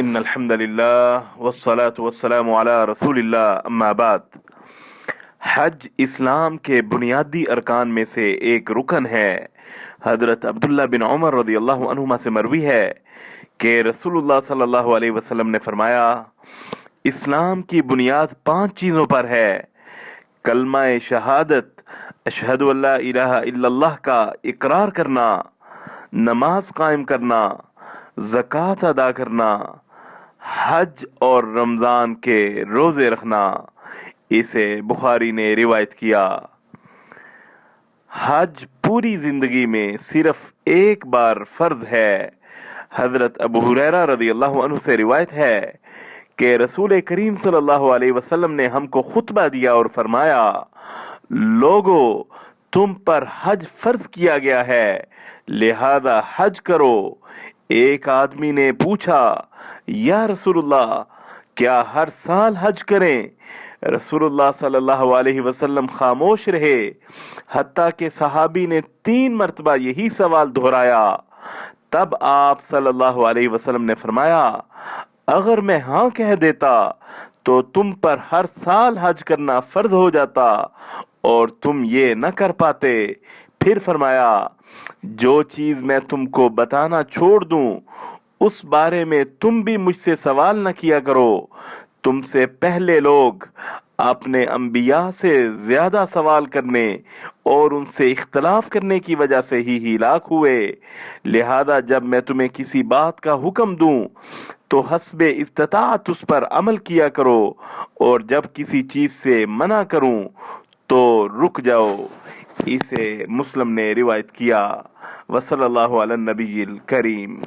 ان الحمد للہ والصلاة والسلام علی رسول اللہ اما بعد۔ حج اسلام کے بنیادی ارکان میں سے ایک رکن ہے۔ حضرت عبداللہ بن عمر رضی اللہ عنہما سے مروی ہے کہ رسول اللہ صلی اللہ علیہ وسلم نے فرمایا، اسلام کی بنیاد 5 چیزوں پر ہے: کلمہ شہادت اشہد ان لا الہ الا اللہ کا اقرار کرنا، نماز قائم کرنا، زکوٰۃ ادا کرنا، حج اور رمضان کے روزے رکھنا۔ اسے بخاری نے روایت کیا۔ حج پوری زندگی میں صرف ایک بار فرض ہے۔ حضرت ابو ہریرہ رضی اللہ عنہ سے روایت ہے کہ رسول کریم صلی اللہ علیہ وسلم نے ہم کو خطبہ دیا اور فرمایا، لوگو تم پر حج فرض کیا گیا ہے، لہذا حج کرو۔ ایک آدمی نے پوچھا، یا رسول اللہ کیا ہر سال حج کریں؟ رسول اللہ صلی اللہ علیہ وسلم خاموش رہے، حتیٰ کہ صحابی نے 3 مرتبہ یہی سوال دہرایا۔ تب آپ صلی اللہ علیہ وسلم نے فرمایا، اگر میں ہاں کہہ دیتا تو تم پر ہر سال حج کرنا فرض ہو جاتا اور تم یہ نہ کر پاتے۔ پھر فرمایا، جو چیز میں تم کو بتانا چھوڑ دوں اس بارے میں تم بھی مجھ سے سوال نہ کیا کرو۔ تم سے پہلے لوگ اپنے انبیاء سے زیادہ سوال کرنے اور ان سے اختلاف کرنے کی وجہ سے ہی ہلاک ہوئے، لہذا جب میں تمہیں کسی بات کا حکم دوں تو حسب استطاعت اس پر عمل کیا کرو، اور جب کسی چیز سے منع کروں تو رک جاؤ۔ اسے مسلم نے روایت کیا۔ وصلی اللہ علی النبی الکریم۔